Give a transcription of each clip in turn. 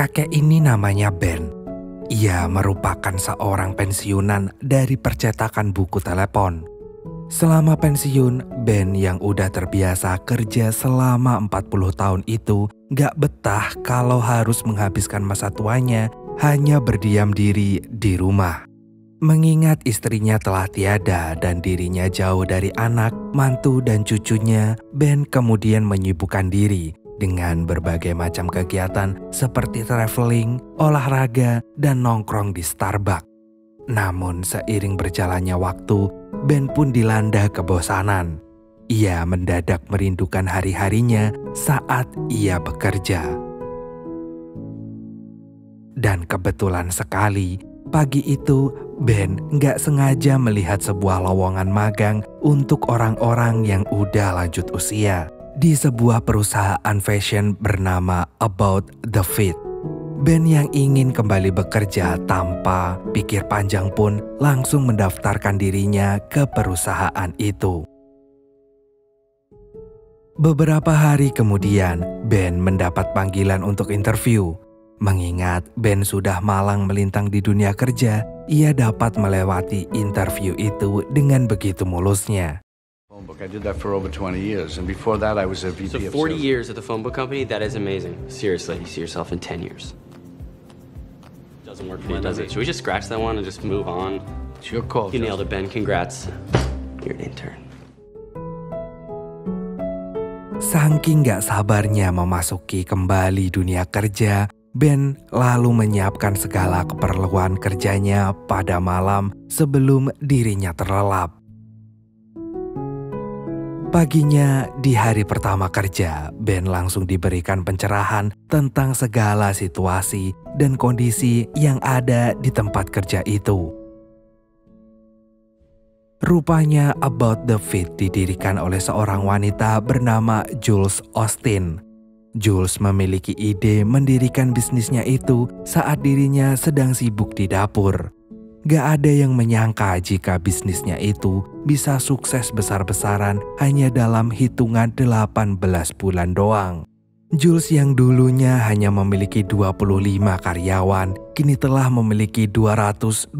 Kakek ini namanya Ben. Ia merupakan seorang pensiunan dari percetakan buku telepon. Selama pensiun, Ben yang udah terbiasa kerja selama 40 tahun itu gak betah kalau harus menghabiskan masa tuanya hanya berdiam diri di rumah. Mengingat istrinya telah tiada dan dirinya jauh dari anak, mantu dan cucunya, Ben kemudian menyibukkan diri dengan berbagai macam kegiatan seperti traveling, olahraga, dan nongkrong di Starbucks. Namun seiring berjalannya waktu, Ben pun dilanda kebosanan. Ia mendadak merindukan hari-harinya saat ia bekerja. Dan kebetulan sekali, pagi itu Ben nggak sengaja melihat sebuah lowongan magang untuk orang-orang yang udah lanjut usia di sebuah perusahaan fashion bernama About the Fit. Ben yang ingin kembali bekerja tanpa pikir panjang pun langsung mendaftarkan dirinya ke perusahaan itu. Beberapa hari kemudian, Ben mendapat panggilan untuk interview. Mengingat Ben sudah malang melintang di dunia kerja, ia dapat melewati interview itu dengan begitu mulusnya. I did that for over 20 years, and before that I was a VP of sales. So 40 years at the phone book company, that is amazing. Seriously, you see yourself in 10 years. Doesn't work for you, does it? Should we just scratch that one and just move on? It's your call. You nailed it, Ben. Congrats. You're an intern. Saking gak sabarnya memasuki kembali dunia kerja, Ben lalu menyiapkan segala keperluan kerjanya pada malam sebelum dirinya terlelap. Paginya di hari pertama kerja, Ben langsung diberikan pencerahan tentang segala situasi dan kondisi yang ada di tempat kerja itu. Rupanya About the Fit didirikan oleh seorang wanita bernama Jules Austin. Jules memiliki ide mendirikan bisnisnya itu saat dirinya sedang sibuk di dapur. Gak ada yang menyangka jika bisnisnya itu bisa sukses besar-besaran hanya dalam hitungan 18 bulan doang. Jules yang dulunya hanya memiliki 25 karyawan, kini telah memiliki 220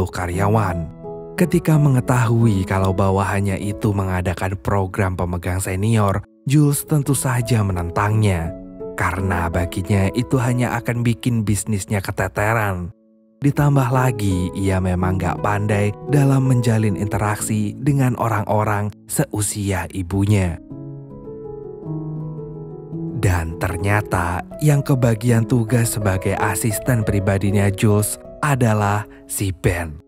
karyawan. Ketika mengetahui kalau bawahannya itu mengadakan program pemegang senior, Jules tentu saja menentangnya. Karena baginya itu hanya akan bikin bisnisnya keteteran. Ditambah lagi, ia memang gak pandai dalam menjalin interaksi dengan orang-orang seusia ibunya. Dan ternyata yang kebagian tugas sebagai asisten pribadinya Jules adalah si Ben.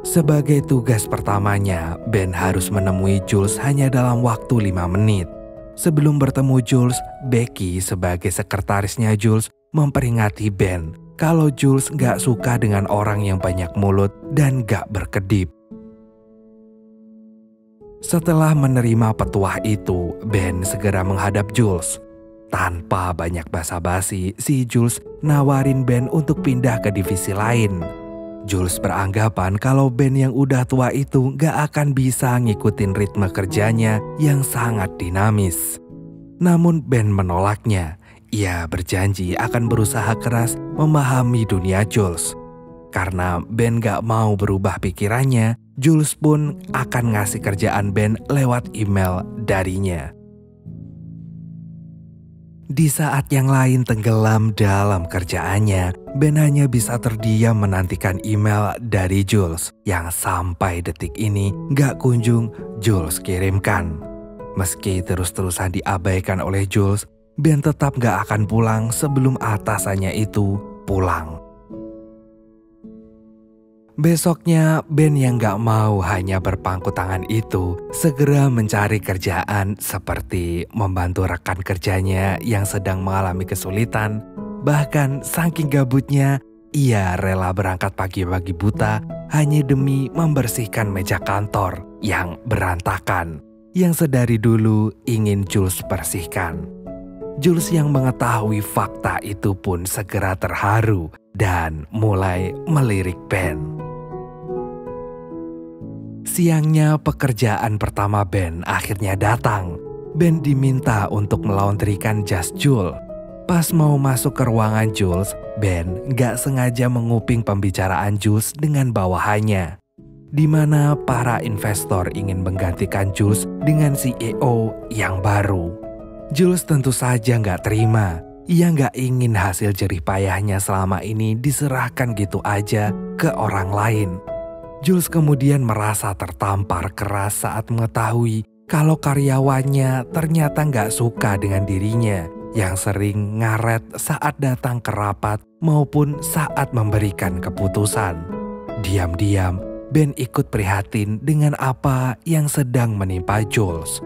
Sebagai tugas pertamanya, Ben harus menemui Jules hanya dalam waktu 5 menit. Sebelum bertemu Jules, Becky sebagai sekretarisnya Jules memperingati Ben kalau Jules gak suka dengan orang yang banyak mulut dan gak berkedip. Setelah menerima petuah itu, Ben segera menghadap Jules. Tanpa banyak basa-basi, si Jules nawarin Ben untuk pindah ke divisi lain. Jules beranggapan kalau Ben yang udah tua itu gak akan bisa ngikutin ritme kerjanya yang sangat dinamis. Namun Ben menolaknya. Ia berjanji akan berusaha keras memahami dunia Jules. Karena Ben gak mau berubah pikirannya, Jules pun akan ngasih kerjaan Ben lewat email darinya. Di saat yang lain tenggelam dalam kerjaannya, Ben hanya bisa terdiam menantikan email dari Jules yang sampai detik ini gak kunjung Jules kirimkan. Meski terus-terusan diabaikan oleh Jules, Ben tetap gak akan pulang sebelum atasannya itu pulang. Besoknya, Ben yang gak mau hanya berpangku tangan itu segera mencari kerjaan seperti membantu rekan kerjanya yang sedang mengalami kesulitan. Bahkan saking gabutnya, ia rela berangkat pagi-pagi buta hanya demi membersihkan meja kantor yang berantakan, yang sedari dulu ingin Jules bersihkan. Jules yang mengetahui fakta itu pun segera terharu dan mulai melirik Ben. Siangnya pekerjaan pertama Ben akhirnya datang. Ben diminta untuk melaundrikan jas Jules. Pas mau masuk ke ruangan Jules, Ben gak sengaja menguping pembicaraan Jules dengan bawahannya, di mana para investor ingin menggantikan Jules dengan CEO yang baru. Jules tentu saja gak terima. Ia gak ingin hasil jerih payahnya selama ini diserahkan gitu aja ke orang lain. Jules kemudian merasa tertampar keras saat mengetahui kalau karyawannya ternyata gak suka dengan dirinya yang sering ngaret saat datang ke rapat maupun saat memberikan keputusan. Diam-diam, Ben ikut prihatin dengan apa yang sedang menimpa Jules.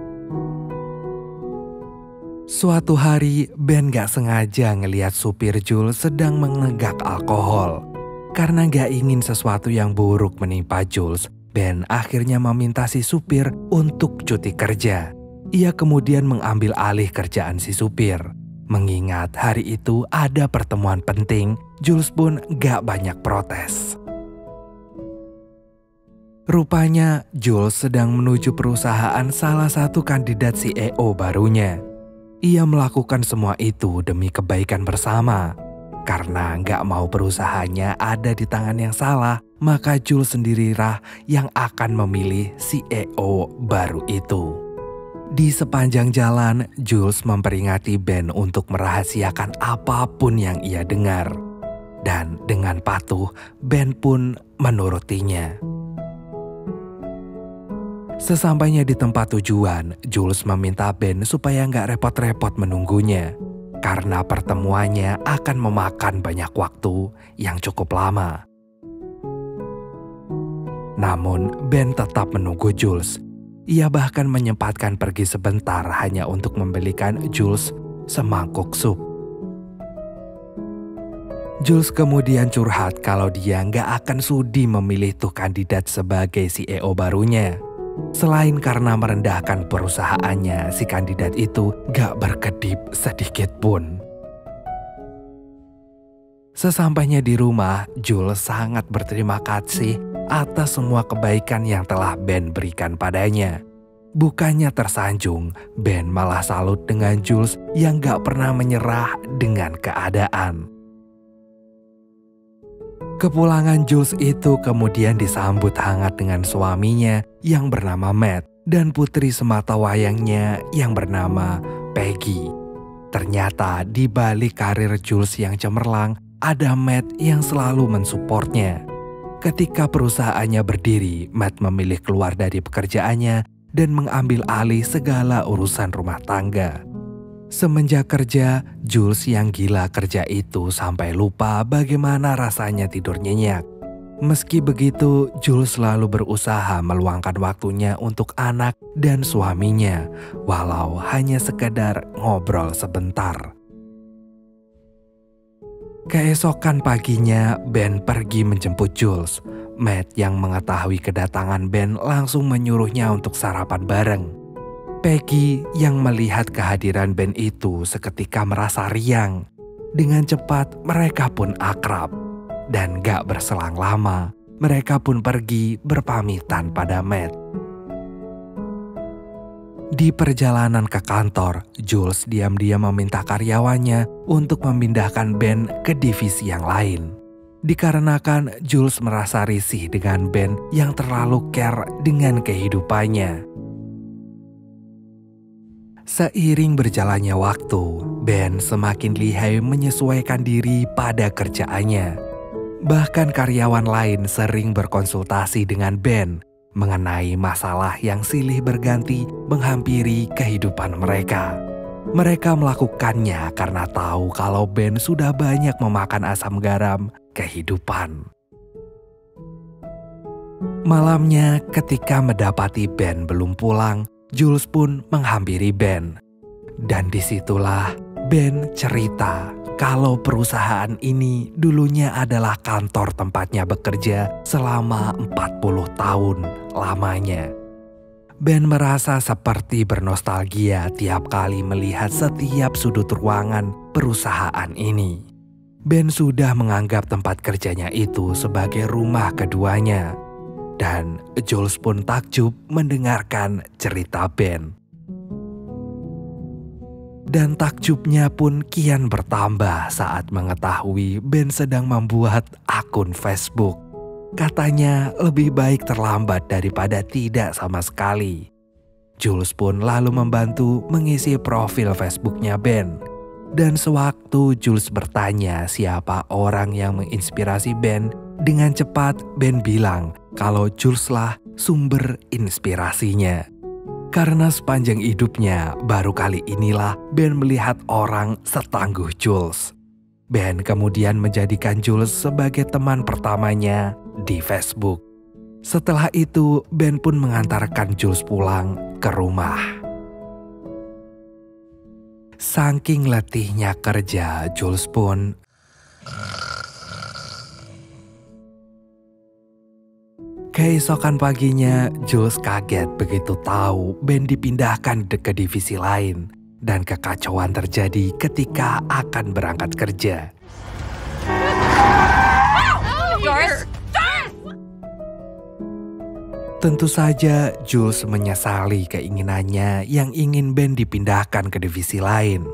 Suatu hari, Ben gak sengaja ngeliat supir Jules sedang menenggak alkohol. Karena gak ingin sesuatu yang buruk menimpa Jules, Ben akhirnya meminta si supir untuk cuti kerja. Ia kemudian mengambil alih kerjaan si supir. Mengingat hari itu ada pertemuan penting, Jules pun gak banyak protes. Rupanya Jules sedang menuju perusahaan salah satu kandidat CEO barunya. Ia melakukan semua itu demi kebaikan bersama. Karena gak mau perusahaannya ada di tangan yang salah, maka Jules sendirilah yang akan memilih CEO baru itu. Di sepanjang jalan, Jules memperingati Ben untuk merahasiakan apapun yang ia dengar. Dan dengan patuh, Ben pun menurutinya. Sesampainya di tempat tujuan, Jules meminta Ben supaya nggak repot-repot menunggunya. Karena pertemuannya akan memakan banyak waktu yang cukup lama. Namun Ben tetap menunggu Jules. Ia bahkan menyempatkan pergi sebentar hanya untuk membelikan Jules semangkuk sup. Jules kemudian curhat kalau dia nggak akan sudi memilih tuh kandidat sebagai CEO barunya. Selain karena merendahkan perusahaannya, si kandidat itu gak berkedip sedikit pun. Sesampainya di rumah, Jules sangat berterima kasih atas semua kebaikan yang telah Ben berikan padanya. Bukannya tersanjung, Ben malah salut dengan Jules yang gak pernah menyerah dengan keadaan. Kepulangan Jules itu kemudian disambut hangat dengan suaminya yang bernama Matt dan putri sematawayangnya yang bernama Peggy. Ternyata di balik karir Jules yang cemerlang, ada Matt yang selalu mensupportnya. Ketika perusahaannya berdiri, Matt memilih keluar dari pekerjaannya dan mengambil alih segala urusan rumah tangga. Semenjak kerja, Jules yang gila kerja itu sampai lupa bagaimana rasanya tidur nyenyak. Meski begitu, Jules selalu berusaha meluangkan waktunya untuk anak dan suaminya, walau hanya sekedar ngobrol sebentar. Keesokan paginya, Ben pergi menjemput Jules. Matt yang mengetahui kedatangan Ben langsung menyuruhnya untuk sarapan bareng. Peggy yang melihat kehadiran Ben itu seketika merasa riang. Dengan cepat mereka pun akrab. Dan gak berselang lama, mereka pun pergi berpamitan pada Matt. Di perjalanan ke kantor, Jules diam-diam meminta karyawannya untuk memindahkan Ben ke divisi yang lain. Dikarenakan Jules merasa risih dengan Ben yang terlalu care dengan kehidupannya. Seiring berjalannya waktu, Ben semakin lihai menyesuaikan diri pada kerjaannya. Bahkan karyawan lain sering berkonsultasi dengan Ben mengenai masalah yang silih berganti menghampiri kehidupan mereka. Mereka melakukannya karena tahu kalau Ben sudah banyak memakan asam garam kehidupan. Malamnya ketika mendapati Ben belum pulang, Jules pun menghampiri Ben. Dan disitulah Ben cerita kalau perusahaan ini dulunya adalah kantor tempatnya bekerja selama 40 tahun lamanya. Ben merasa seperti bernostalgia tiap kali melihat setiap sudut ruangan perusahaan ini. Ben sudah menganggap tempat kerjanya itu sebagai rumah keduanya. Dan Jules pun takjub mendengarkan cerita Ben. Dan takjubnya pun kian bertambah saat mengetahui Ben sedang membuat akun Facebook. Katanya lebih baik terlambat daripada tidak sama sekali. Jules pun lalu membantu mengisi profil Facebooknya Ben. Dan sewaktu Jules bertanya siapa orang yang menginspirasi Ben, dengan cepat Ben bilang kalau Jules lah sumber inspirasinya. Karena sepanjang hidupnya baru kali inilah Ben melihat orang setangguh Jules. Ben kemudian menjadikan Jules sebagai teman pertamanya di Facebook. Setelah itu Ben pun mengantarkan Jules pulang ke rumah. Saking letihnya kerja, Jules pun keesokan paginya, Jules kaget begitu tahu Ben dipindahkan ke divisi lain dan kekacauan terjadi ketika akan berangkat kerja. Tentu saja Jules menyesali keinginannya yang ingin Ben dipindahkan ke divisi lain.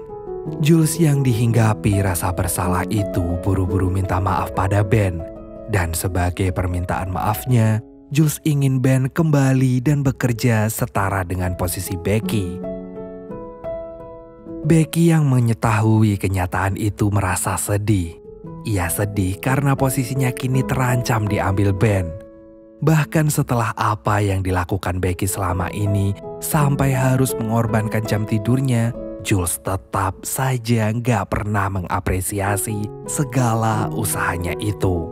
Jules yang dihinggapi rasa bersalah itu buru-buru minta maaf pada Ben. Dan sebagai permintaan maafnya, Jules ingin Ben kembali dan bekerja setara dengan posisi Becky. Becky yang mengetahui kenyataan itu merasa sedih. Ia sedih karena posisinya kini terancam diambil Ben. Bahkan setelah apa yang dilakukan Becky selama ini sampai harus mengorbankan jam tidurnya, Jules tetap saja gak pernah mengapresiasi segala usahanya itu.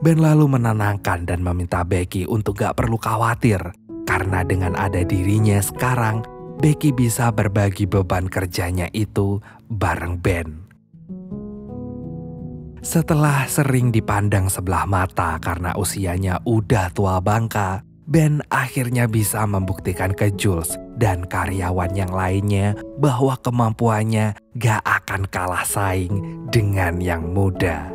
Ben lalu menenangkan dan meminta Becky untuk gak perlu khawatir karena dengan ada dirinya sekarang, Becky bisa berbagi beban kerjanya itu bareng Ben. Setelah sering dipandang sebelah mata karena usianya udah tua bangka, Ben akhirnya bisa membuktikan ke Jules dan karyawan yang lainnya bahwa kemampuannya gak akan kalah saing dengan yang muda.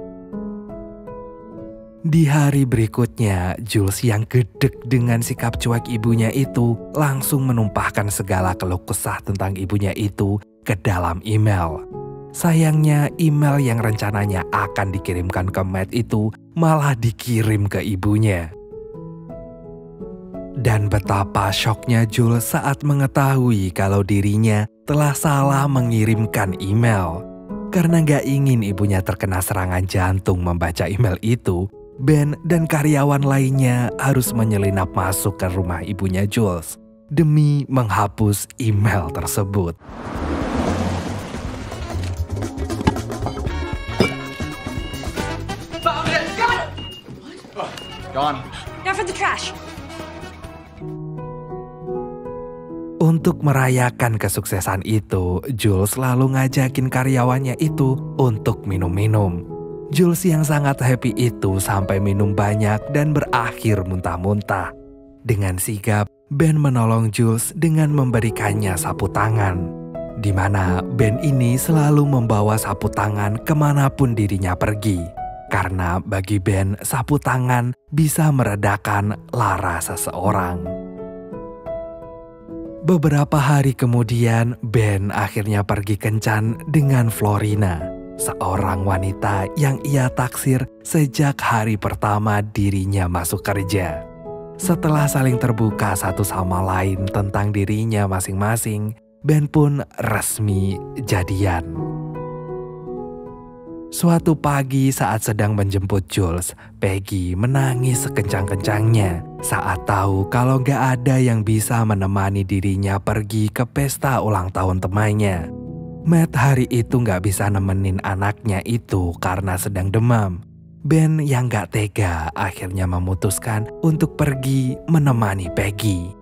Di hari berikutnya, Jules yang gedek dengan sikap cuek ibunya itu langsung menumpahkan segala keluh kesah tentang ibunya itu ke dalam email. Sayangnya email yang rencananya akan dikirimkan ke Matt itu malah dikirim ke ibunya. Dan betapa syoknya Jules saat mengetahui kalau dirinya telah salah mengirimkan email. Karena gak ingin ibunya terkena serangan jantung membaca email itu, Ben dan karyawan lainnya harus menyelinap masuk ke rumah ibunya Jules demi menghapus email tersebut. Gone. Now for the trash. Untuk merayakan kesuksesan itu, Jules lalu ngajakin karyawannya itu untuk minum-minum. Jules yang sangat happy itu sampai minum banyak dan berakhir muntah-muntah. Dengan sigap, Ben menolong Jules dengan memberikannya sapu tangan. Di mana Ben ini selalu membawa sapu tangan kemanapun dirinya pergi. Karena bagi Ben, sapu tangan bisa meredakan lara seseorang. Beberapa hari kemudian, Ben akhirnya pergi kencan dengan Florina, seorang wanita yang ia taksir sejak hari pertama dirinya masuk kerja. Setelah saling terbuka satu sama lain tentang dirinya masing-masing, Ben pun resmi jadian. Suatu pagi saat sedang menjemput Jules, Peggy menangis sekencang-kencangnya saat tahu kalau gak ada yang bisa menemani dirinya pergi ke pesta ulang tahun temannya. Matt hari itu gak bisa nemenin anaknya itu karena sedang demam. Ben yang gak tega akhirnya memutuskan untuk pergi menemani Peggy.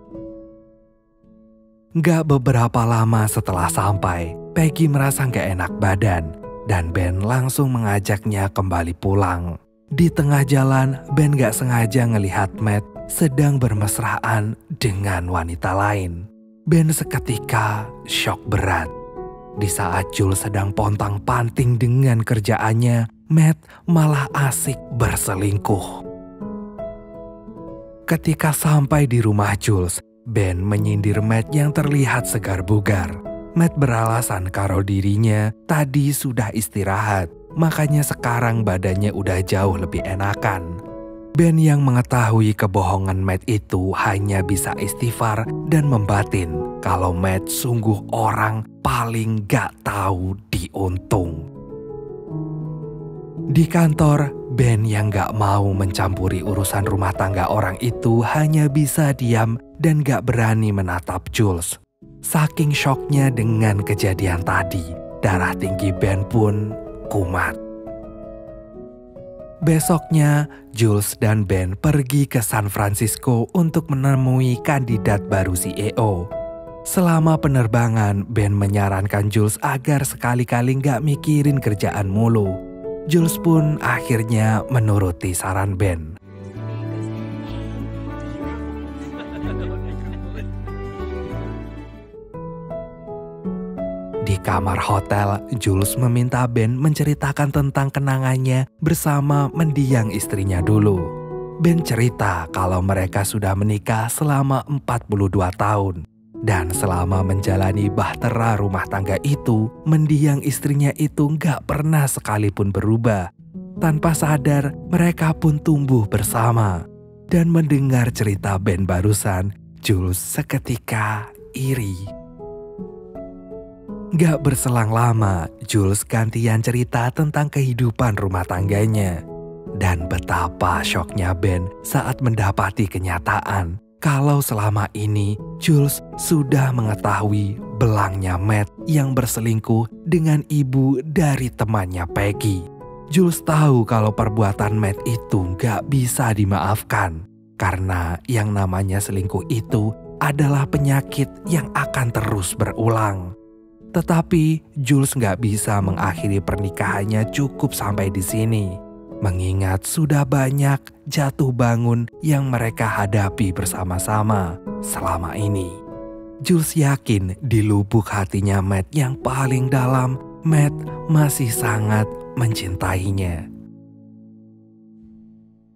Gak beberapa lama setelah sampai, Peggy merasa gak enak badan. Dan Ben langsung mengajaknya kembali pulang. Di tengah jalan, Ben gak sengaja ngelihat Matt sedang bermesraan dengan wanita lain. Ben seketika syok berat. Di saat Jules sedang pontang-panting dengan kerjaannya, Matt malah asik berselingkuh. Ketika sampai di rumah Jules, Ben menyindir Matt yang terlihat segar bugar. Matt beralasan kalau dirinya tadi sudah istirahat, makanya sekarang badannya udah jauh lebih enakan. Ben yang mengetahui kebohongan Matt itu hanya bisa istighfar dan membatin kalau Matt sungguh orang paling gak tahu diuntung. Di kantor, Ben yang gak mau mencampuri urusan rumah tangga orang itu hanya bisa diam dan gak berani menatap Jules. Saking syoknya dengan kejadian tadi, darah tinggi Ben pun kumat. Besoknya, Jules dan Ben pergi ke San Francisco untuk menemui kandidat baru CEO. Selama penerbangan, Ben menyarankan Jules agar sekali-kali gak mikirin kerjaan mulu. Jules pun akhirnya menuruti saran Ben. Di kamar hotel, Jules meminta Ben menceritakan tentang kenangannya bersama mendiang istrinya dulu. Ben cerita kalau mereka sudah menikah selama 42 tahun. Dan selama menjalani bahtera rumah tangga itu, mendiang istrinya itu gak pernah sekalipun berubah. Tanpa sadar, mereka pun tumbuh bersama. Dan mendengar cerita Ben barusan, Jules seketika iri. Gak berselang lama, Jules gantian cerita tentang kehidupan rumah tangganya. Dan betapa syoknya Ben saat mendapati kenyataan kalau selama ini Jules sudah mengetahui belangnya Matt yang berselingkuh dengan ibu dari temannya Peggy. Jules tahu kalau perbuatan Matt itu gak bisa dimaafkan. Karena yang namanya selingkuh itu adalah penyakit yang akan terus berulang. Tetapi Jules gak bisa mengakhiri pernikahannya cukup sampai di sini. Mengingat sudah banyak jatuh bangun yang mereka hadapi bersama-sama selama ini. Jules yakin di lubuk hatinya Matt yang paling dalam, Matt masih sangat mencintainya.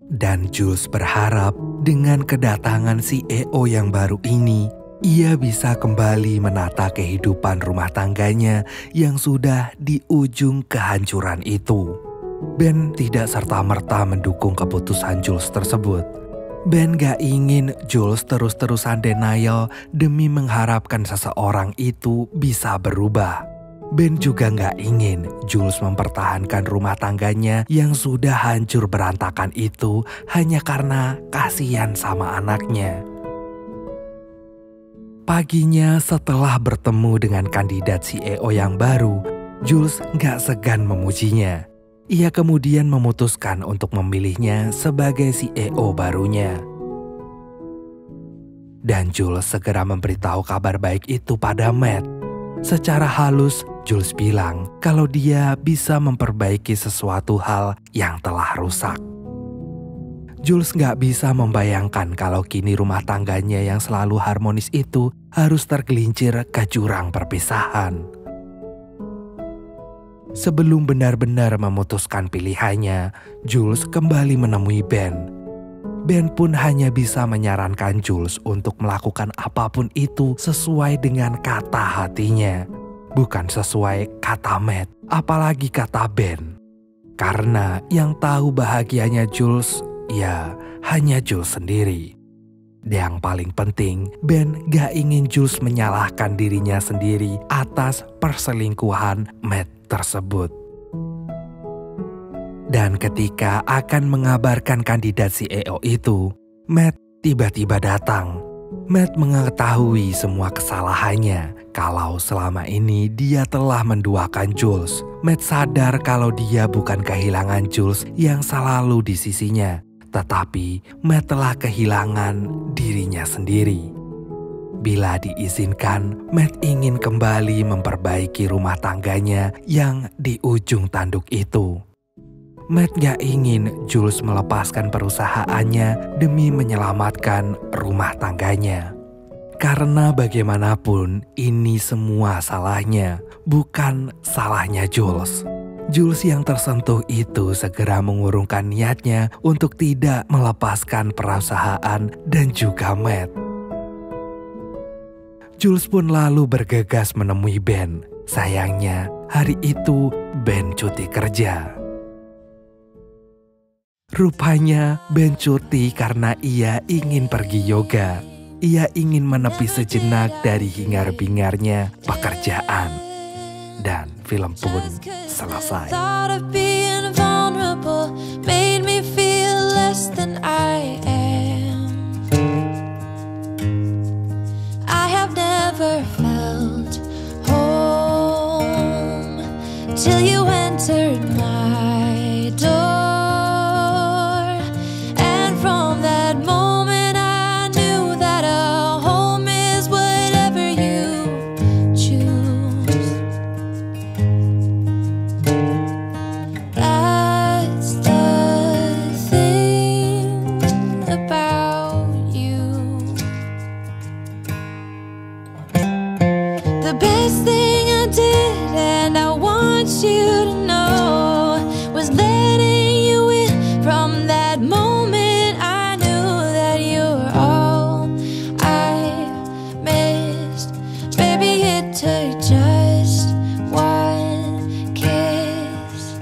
Dan Jules berharap dengan kedatangan CEO yang baru ini, ia bisa kembali menata kehidupan rumah tangganya yang sudah di ujung kehancuran itu. Ben tidak serta-merta mendukung keputusan Jules tersebut. Ben gak ingin Jules terus-terusan denial demi mengharapkan seseorang itu bisa berubah. Ben juga gak ingin Jules mempertahankan rumah tangganya yang sudah hancur berantakan itu hanya karena kasihan sama anaknya. Paginya setelah bertemu dengan kandidat CEO yang baru, Jules gak segan memujinya. Ia kemudian memutuskan untuk memilihnya sebagai CEO barunya. Dan Jules segera memberitahu kabar baik itu pada Matt. Secara halus, Jules bilang kalau dia bisa memperbaiki sesuatu hal yang telah rusak. Jules gak bisa membayangkan kalau kini rumah tangganya yang selalu harmonis itu harus tergelincir ke jurang perpisahan. Sebelum benar-benar memutuskan pilihannya, Jules kembali menemui Ben. Ben pun hanya bisa menyarankan Jules untuk melakukan apapun itu sesuai dengan kata hatinya. Bukan sesuai kata Matt, apalagi kata Ben. Karena yang tahu bahagianya Jules, ya hanya Jules sendiri. Yang paling penting, Ben gak ingin Jules menyalahkan dirinya sendiri atas perselingkuhan Matt tersebut. Dan ketika akan mengabarkan kandidat CEO itu, Matt tiba-tiba datang. Matt mengetahui semua kesalahannya kalau selama ini dia telah menduakan Jules. Matt sadar kalau dia bukan kehilangan Jules yang selalu di sisinya, tetapi Matt telah kehilangan dirinya sendiri. Bila diizinkan, Matt ingin kembali memperbaiki rumah tangganya yang di ujung tanduk itu. Matt gak ingin Jules melepaskan perusahaannya demi menyelamatkan rumah tangganya. Karena bagaimanapun ini semua salahnya, bukan salahnya Jules. Jules yang tersentuh itu segera mengurungkan niatnya untuk tidak melepaskan perusahaan dan juga Matt. Jules pun lalu bergegas menemui Ben. Sayangnya, hari itu Ben cuti kerja. Rupanya Ben cuti karena ia ingin pergi yoga. Ia ingin menepi sejenak dari hingar-bingarnya pekerjaan. Dan film pun selesai. Till you entered my door, and from that moment I knew that a home is whatever you choose. That's the thing about you. The best thing I did, and I want you to know, was letting you in. From that moment I knew that you were all I missed. Baby, it took just one kiss.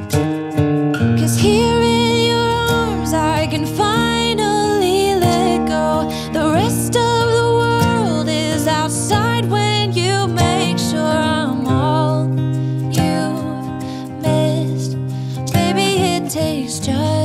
'Cause here in your arms I can finally let go. The rest of the world is outside when you make sure I'm all you've missed. Baby, it takes just